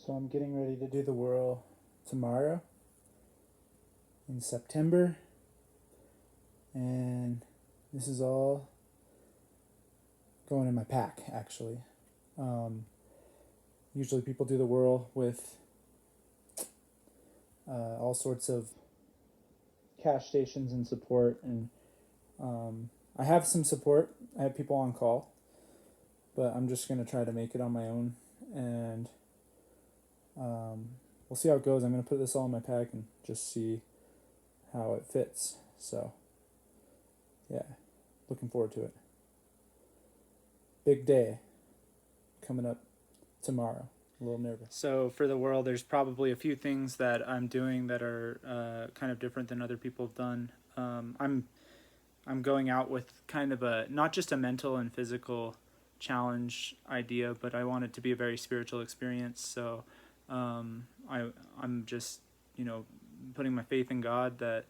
So I'm getting ready to do the Wurl tomorrow in September, and this is all going in my pack, actually. Usually people do the Wurl with all sorts of cash stations and support, and I have some support. I have people on call, but I'm just going to try to make it on my own, and we'll see how it goes. I'm going to put this all in my pack and just see how it fits. So, yeah, looking forward to it. Big day coming up tomorrow. A little nervous. So for the Wurl, there's probably a few things that I'm doing that are kind of different than other people have done. I'm going out with kind of a, not just a mental and physical challenge idea, but I want it to be a very spiritual experience. So I'm just, putting my faith in God that,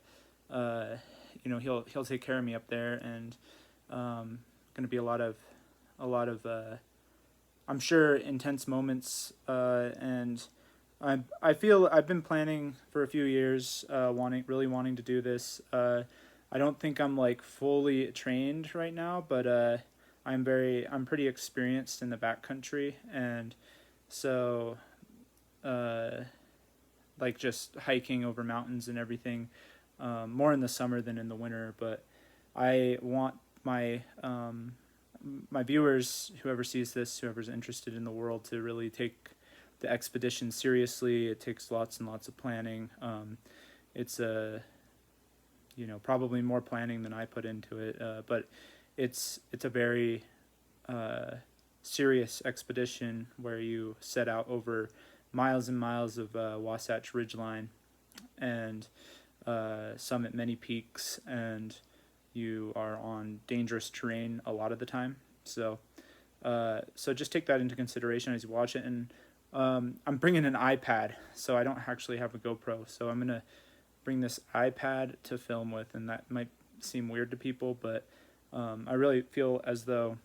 he'll take care of me up there, and going to be a lot of I'm sure intense moments, and I feel I've been planning for a few years, really wanting to do this. I don't think I'm like fully trained right now, but I'm pretty experienced in the backcountry, and so like just hiking over mountains and everything, more in the summer than in the winter. But I want my viewers, whoever sees this, whoever's interested in the world, to really take the expedition seriously. It takes lots and lots of planning. It's probably more planning than I put into it, but it's a very serious expedition where you set out over miles and miles of Wasatch Ridgeline and summit many peaks, and you are on dangerous terrain a lot of the time. So just take that into consideration as you watch it. And I'm bringing an iPad, so I don't actually have a GoPro. So I'm going to bring this iPad to film with, and that might seem weird to people, but I really feel as though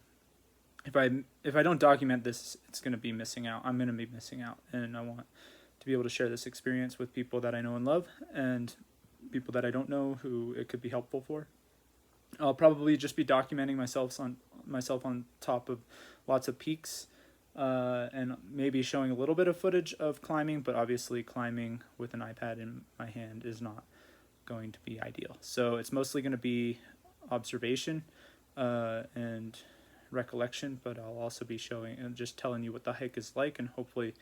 if I don't document this, it's going to be missing out. I'm going to be missing out, and I want to be able to share this experience with people that I know and love, and people that I don't know who it could be helpful for. I'll probably just be documenting myself on top of lots of peaks, and maybe showing a little bit of footage of climbing, but obviously climbing with an iPad in my hand is not going to be ideal. So it's mostly going to be observation and recollection, but I'll also be showing and just telling you what the hike is like, and hopefully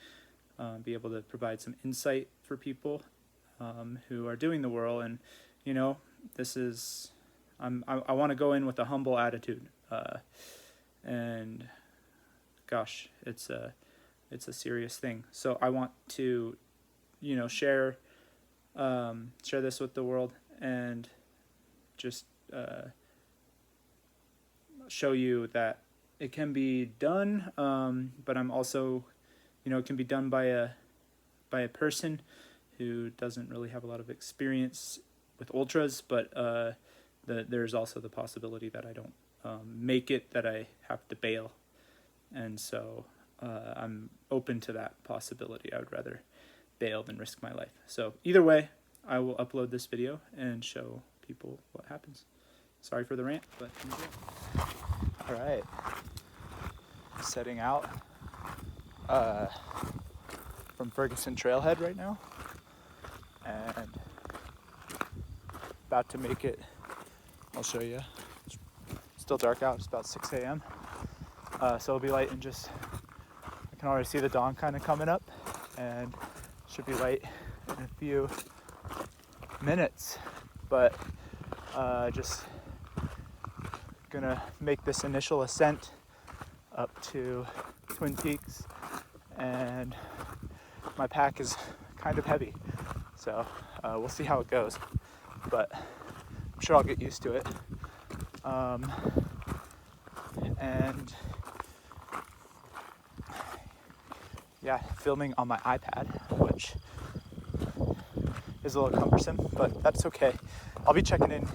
be able to provide some insight for people who are doing the Wurl. And this is I want to go in with a humble attitude, and gosh, it's a serious thing. So I want to share this with the world, and just show you that it can be done, but I'm also, it can be done by a person who doesn't really have a lot of experience with ultras, but there's also the possibility that I don't make it, that I have to bail, and so I'm open to that possibility. I would rather bail than risk my life. So either way, I will upload this video and show people what happens. Sorry for the rant, but enjoy. All right, setting out from Ferguson Trailhead right now, and about to make it. I'll show you. It's still dark out. It's about 6 a.m. So it'll be light, and I can already see the dawn kind of coming up, and should be light in a few minutes. But just gonna make this initial ascent up to Twin Peaks, and my pack is kind of heavy, so we'll see how it goes, but I'm sure I'll get used to it. And yeah, filming on my iPad, which is a little cumbersome, but that's okay. I'll be checking in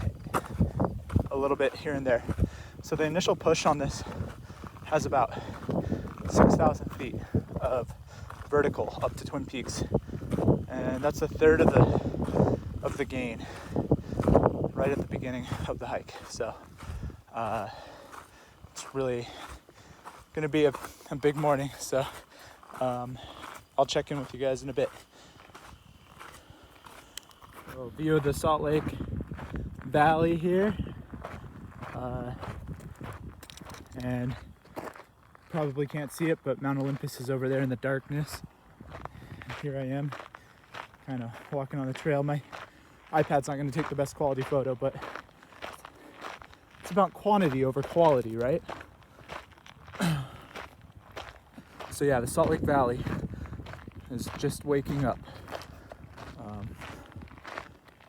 a little bit here and there. So the initial push on this has about 6,000 feet of vertical up to Twin Peaks, and that's a third of the gain right at the beginning of the hike. So it's really gonna be a big morning. So I'll check in with you guys in a bit. So view of the Salt Lake Valley here, and probably can't see it, but Mount Olympus is over there in the darkness. Here I am, kind of walking on the trail. My iPad's not going to take the best quality photo, but it's about quantity over quality, right? So yeah, the Salt Lake Valley is just waking up.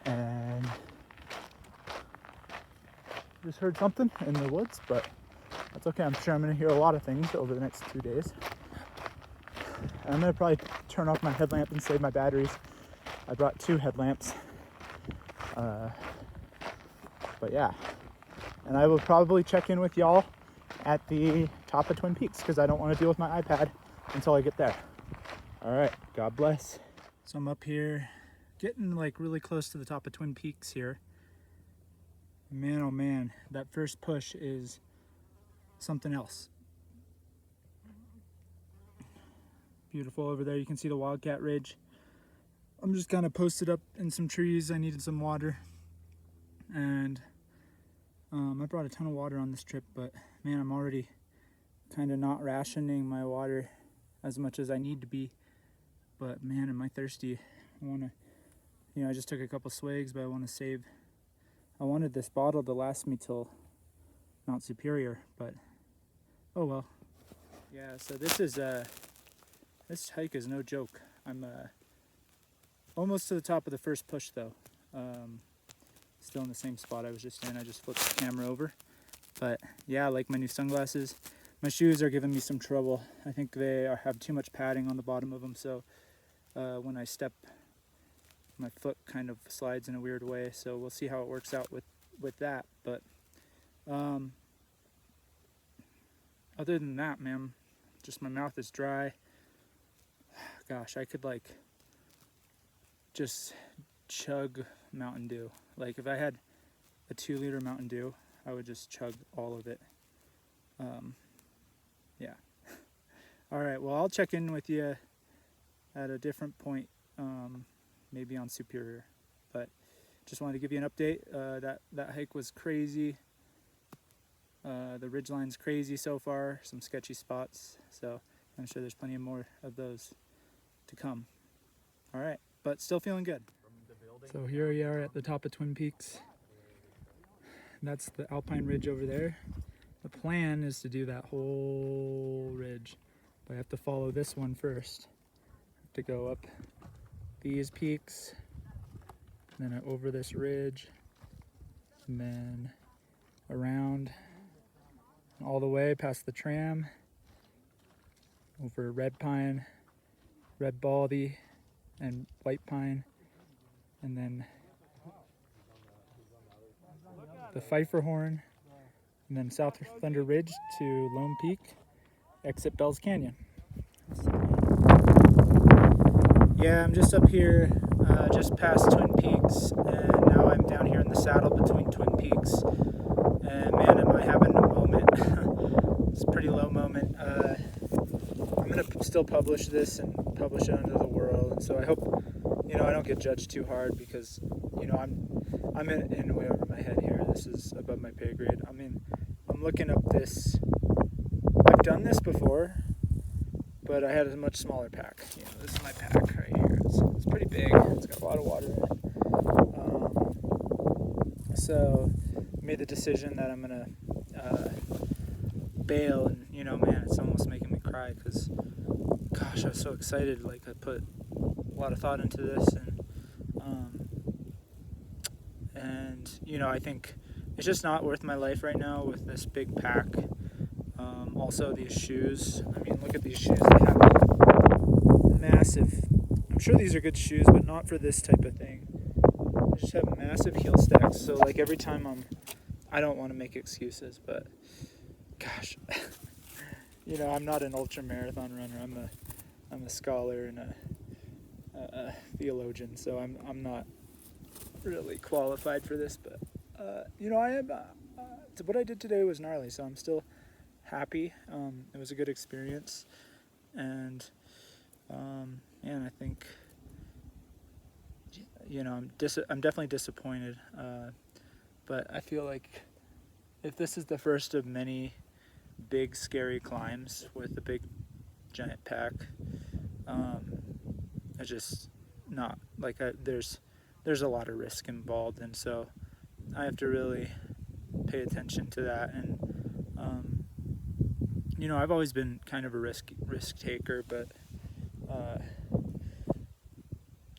And just heard something in the woods, but that's okay. I'm sure I'm going to hear a lot of things over the next 2 days. And I'm going to probably turn off my headlamp and save my batteries. I brought 2 headlamps. But yeah. And I will probably check in with y'all at the top of Twin Peaks because I don't want to deal with my iPad until I get there. All right. God bless. So I'm up here getting like really close to the top of Twin Peaks here. Man, oh man, that first push is something else. Beautiful over there. You can see the Wildcat Ridge. I'm just kind of posted up in some trees. I needed some water, and I brought a ton of water on this trip, but man, I'm already kind of not rationing my water as much as I need to be. But man, am I thirsty. I want to, I just took a couple swigs, but I want to save. I wanted this bottle to last me till Mount Superior, but oh well. Yeah, so this hike is no joke. I'm almost to the top of the first push though. Still in the same spot I was just in. I just flipped the camera over. But yeah, I like my new sunglasses. My shoes are giving me some trouble. I think they have too much padding on the bottom of them, so when I step, my foot kind of slides in a weird way. So we'll see how it works out with that. But other than that, man, just my mouth is dry. Gosh, I could like just chug Mountain Dew. Like if I had a 2-liter Mountain Dew, I would just chug all of it. Yeah. All right, well, I'll check in with you at a different point, maybe on Superior. But just wanted to give you an update. That hike was crazy. The ridgeline's crazy so far, some sketchy spots. So I'm sure there's plenty more of those to come. All right, but still feeling good. So here we are at the top of Twin Peaks. That's the Alpine Ridge over there. The plan is to do that whole ridge, but I have to follow this one first. I have to go up these peaks, and then over this ridge, and then around and all the way past the tram, over Red Pine, Red Baldy, and White Pine, and then the Pfeiffer Horn, and then South Thunder Ridge to Lone Peak, exit Bell's Canyon. Yeah, I'm just up here, just past Twin Peaks, and now I'm down here in the saddle between Twin Peaks, and man, am I having a moment. It's a pretty low moment. I'm going to still publish this and publish it under the Wurl, and so I hope, I don't get judged too hard because, I'm in way over my head here. This is above my pay grade. I'm looking up this. I've done this before, but I had a much smaller pack. This is my pack right here. It's pretty big. It's got a lot of water in it. So I made the decision that I'm gonna bail, and man, it's almost making me cry because, gosh, I was so excited. Like I put a lot of thought into this, and I think it's just not worth my life right now with this big pack. Also, these shoes. Look at these shoes. They have massive. I'm sure these are good shoes, but not for this type of thing. They just have massive heel stacks. So, like every time I don't want to make excuses, but gosh, I'm not an ultra marathon runner. I'm a scholar and a theologian, so I'm not really qualified for this, but I am. What I did today was gnarly, so I'm still happy. It was a good experience, and man, I think I'm definitely disappointed, but I feel like if this is the first of many big scary climbs with a big giant pack, I just not like there's a lot of risk involved, and so I have to really pay attention to that. And I've always been kind of a risk taker, but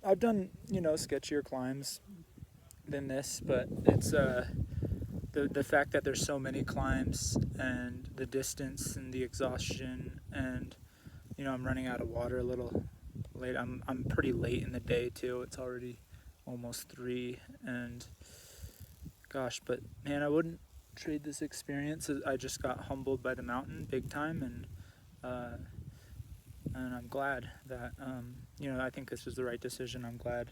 I've done sketchier climbs than this, but it's the fact that there's so many climbs and the distance and the exhaustion, and I'm running out of water a little late. I'm pretty late in the day too. It's already almost 3, and gosh, but man, I wouldn't trade this experience. I just got humbled by the mountain big time, and I'm glad that I think this was the right decision. I'm glad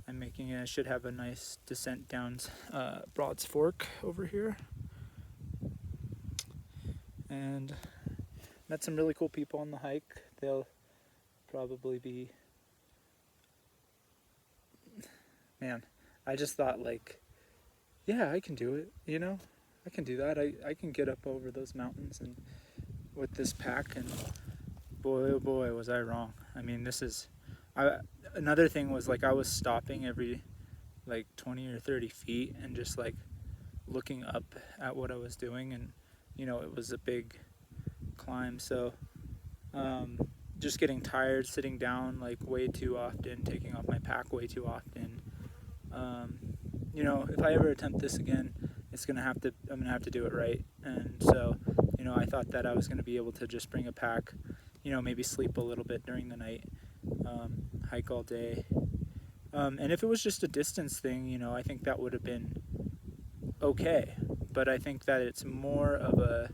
I'm making it. I should have a nice descent down Broad's Fork over here, and met some really cool people on the hike. They'll probably be, man, I just thought like, yeah, I can do it, I can do that. I can get up over those mountains and with this pack, and boy, oh boy, was I wrong. I mean, another thing was like I was stopping every like 20 or 30 feet and just like looking up at what I was doing, and it was a big climb, so just getting tired, sitting down like way too often, taking off my pack way too often. If I ever attempt this again, I'm gonna have to do it right. And so I thought that I was gonna be able to just bring a pack, maybe sleep a little bit during the night, hike all day, and if it was just a distance thing, I think that would have been okay. But I think that it's more of a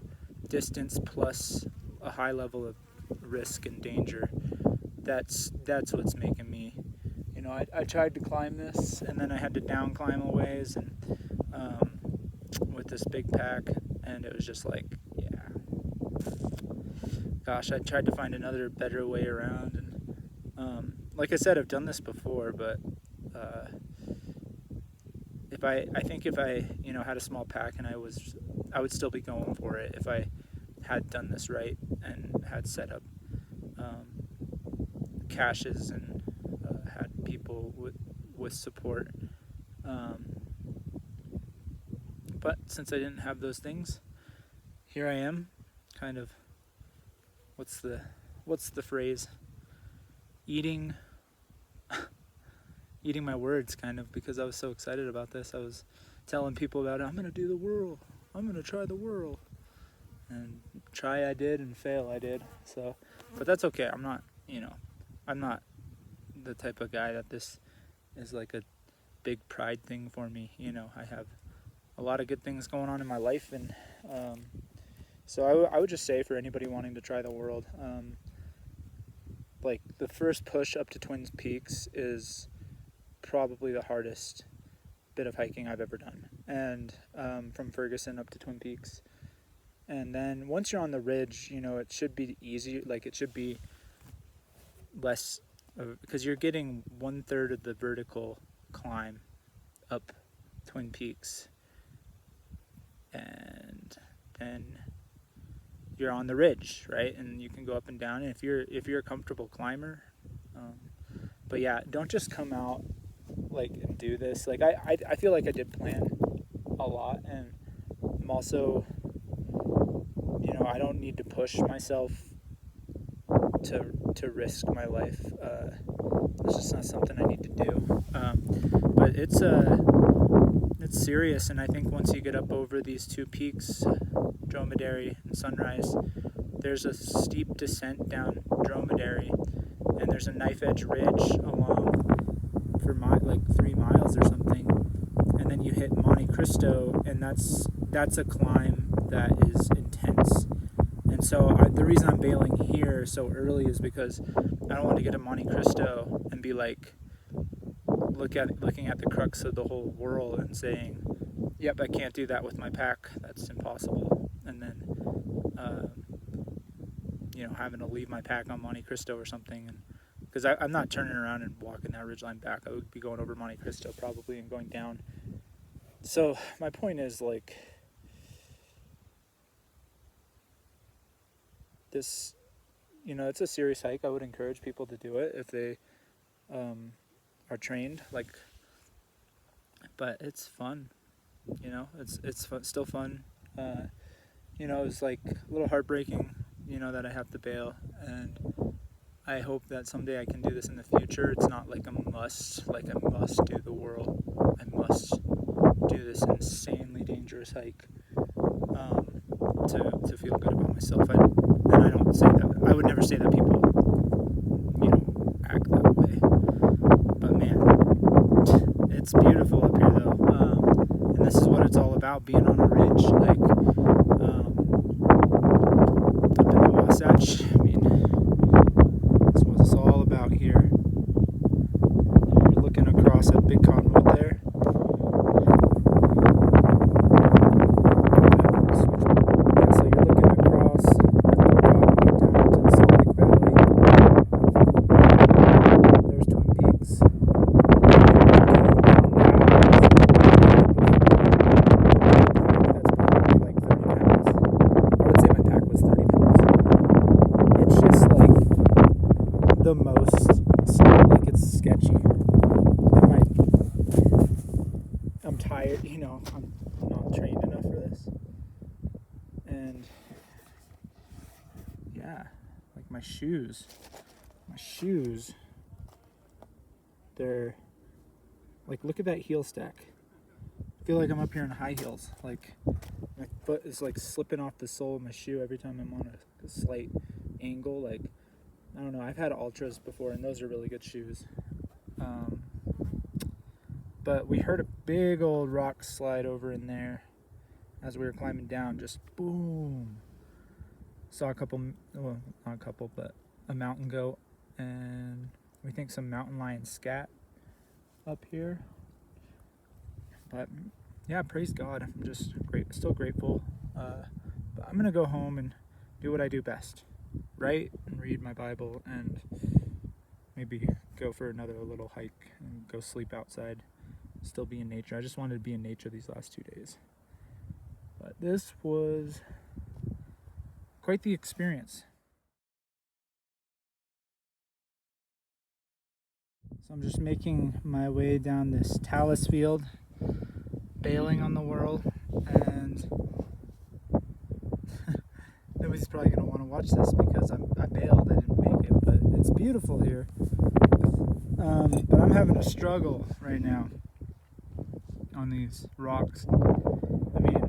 distance plus a high level of risk and danger. That's what's making me, I tried to climb this, and then I had to down climb a ways, and with this big pack, and it was just like, yeah, gosh, I tried to find another better way around, and like I said, I've done this before, but I think if I had a small pack, and I would still be going for it if I had done this right and had set up caches and had people with support. But since I didn't have those things, here I am, kind of, what's the phrase? Eating my words, kind of, because I was so excited about this. I was telling people about it. I'm gonna do the Wurl. I'm gonna try the Wurl. And try I did, and fail I did. So, but that's okay. I'm not the type of guy that this is like a big pride thing for me. I have a lot of good things going on in my life, and so I would just say for anybody wanting to try the Wurl, like the first push up to Twin Peaks is probably the hardest bit of hiking I've ever done, and from Ferguson up to Twin Peaks. And then once you're on the ridge, it should be easier. Like it should be less, because you're getting 1/3 of the vertical climb up Twin Peaks, and then you're on the ridge, right? And you can go up and down. And if you're a comfortable climber, but yeah, don't just come out like and do this. Like I feel like I did plan a lot, and I'm also, I don't need to push myself to risk my life. It's just not something I need to do. But it's serious, and I think once you get up over these two peaks, Dromedary and Sunrise, there's a steep descent down Dromedary, and there's a knife edge ridge along for like 3 miles or something, and then you hit Monte Cristo, and that's a climb that is intense. And so the reason I'm bailing here so early is because I don't want to get a Monte Cristo and be like looking at the crux of the whole Wurl and saying, yep, I can't do that with my pack, that's impossible, and then having to leave my pack on Monte Cristo or something, and because I'm not turning around and walking that ridgeline back. I would be going over Monte Cristo probably and going down. So my point is, like, this, it's a serious hike. I would encourage people to do it if they are trained, like, but it's fun, it's fun, still fun. It's like a little heartbreaking, that I have to bail, and I hope that someday I can do this in the future. It's not like I must do the Wurl. I must do this insanely dangerous hike to feel good about myself. And I don't say that. I would never say that people, act that way. But man, it's beautiful up here though. And this is what it's all about, being on a ridge, like up in the Wasatch. I mean, that's what it's all about here. You're looking across that big cottonwood there. So you're looking across cottonwood down to the Salt Lake Valley. There's Twin Peaks. The most, like, it's sketchy. I'm tired, I'm not trained enough for this. And yeah, like my shoes, they're like, look at that heel stack. I feel like I'm up here in high heels. Like my foot is like slipping off the sole of my shoe every time I'm on a slight angle. Like, I don't know, I've had Ultras before, and those are really good shoes. But we heard a big old rock slide over in there as we were climbing down, just boom. Saw a mountain goat, and we think some mountain lion scat up here. But yeah, praise God, I'm just still grateful. But I'm gonna go home and do what I do best. Write and read my Bible, and maybe go for another little hike and go sleep outside, still be in nature. I just wanted to be in nature these last 2 days. But this was quite the experience. So I'm just making my way down this talus field, bailing on the Wurl, and nobody's probably going to want to watch this because I bailed, I didn't make it, but it's beautiful here. But I'm having a struggle right now on these rocks. I mean,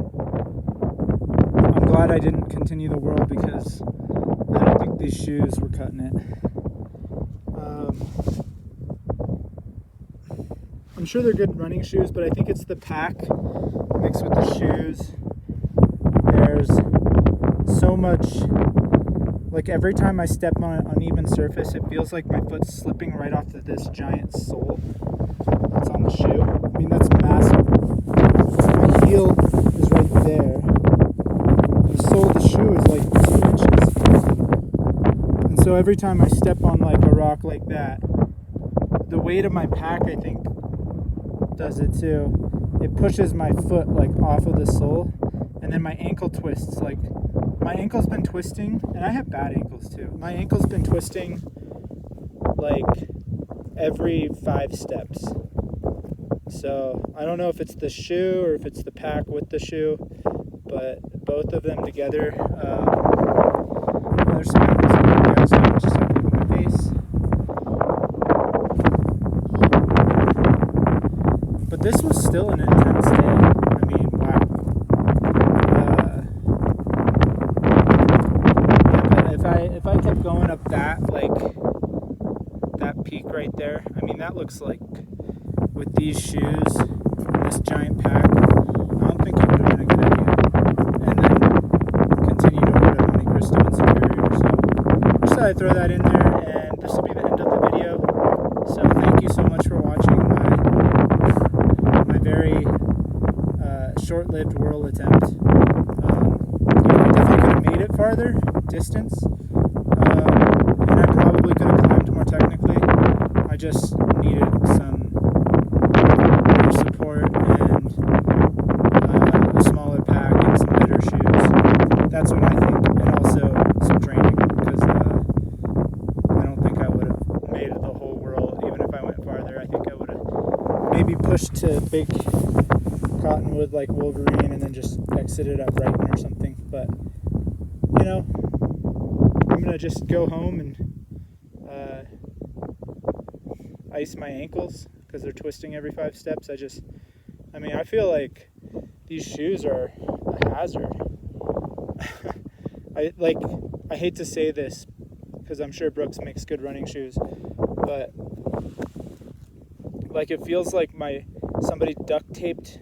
I'm glad I didn't continue the Wurl because I don't think these shoes were cutting it. I'm sure they're good running shoes, but I think it's the pack mixed with the shoes. There's so much, like every time I step on an uneven surface, it feels like my foot's slipping right off of this giant sole that's on the shoe. I mean, that's massive. My heel is right there. The sole of the shoe is like 2 inches. And so every time I step on like a rock like that, the weight of my pack, I think, does it too. It pushes my foot like off of the sole, and then my ankle twists. Like, my ankle's been twisting, and I have bad ankles too. My ankle's been twisting like every 5 steps. So I don't know if it's the shoe or if it's the pack with the shoe, but both of them together. There's some guys just in my face. But this was still an intense day. I mean, wow. If I kept going up that peak right there, I mean, that looks like, with these shoes and this giant pack, I don't think it would have been a good idea. And then continued over to Monte Cristo and Superior. So just thought I'd throw that in there, and this will be the so much for watching my very short-lived Wurl attempt. I definitely could have made it farther distance, and I probably could have climbed more technically. I just needed some more support and a smaller pack and some better shoes. That's what I think, and also some training, because I don't think I would have made it the whole Wurl even if I went farther. I think I would have maybe pushed to big cottonwood like Wolverine and then just exited at Brighton or something. But you know, I'm gonna just go home and ice my ankles because they're twisting every 5 steps. I feel like these shoes are a hazard. I hate to say this because I'm sure Brooks makes good running shoes, but like it feels like somebody duct taped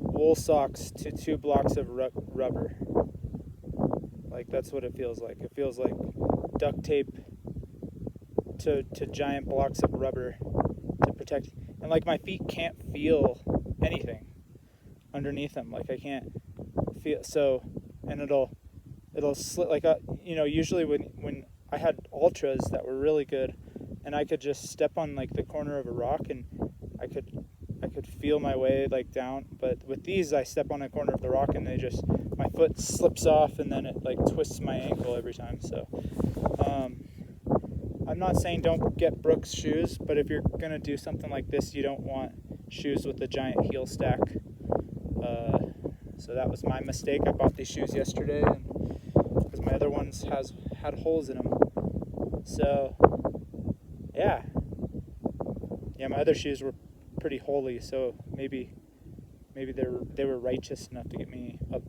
wool socks to 2 blocks of rubber. Like that's what it feels like. It feels like duct tape to giant blocks of rubber to protect. And like my feet can't feel anything underneath them. Like I can't feel and it'll slip like usually when I had ultras that were really good and I could just step on like the corner of a rock and I could feel my way like down, but with these I step on a corner of the rock and my foot slips off and then it like twists my ankle every time. So I'm not saying don't get Brooks shoes, but if you're gonna do something like this, you don't want shoes with a giant heel stack. So that was my mistake. I bought these shoes yesterday because my other ones had holes in them. So yeah, my other shoes were pretty holy, so maybe they were righteous enough to get me up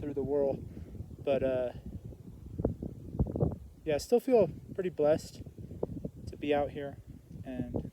through the Wurl. But I still feel pretty blessed to be out here, and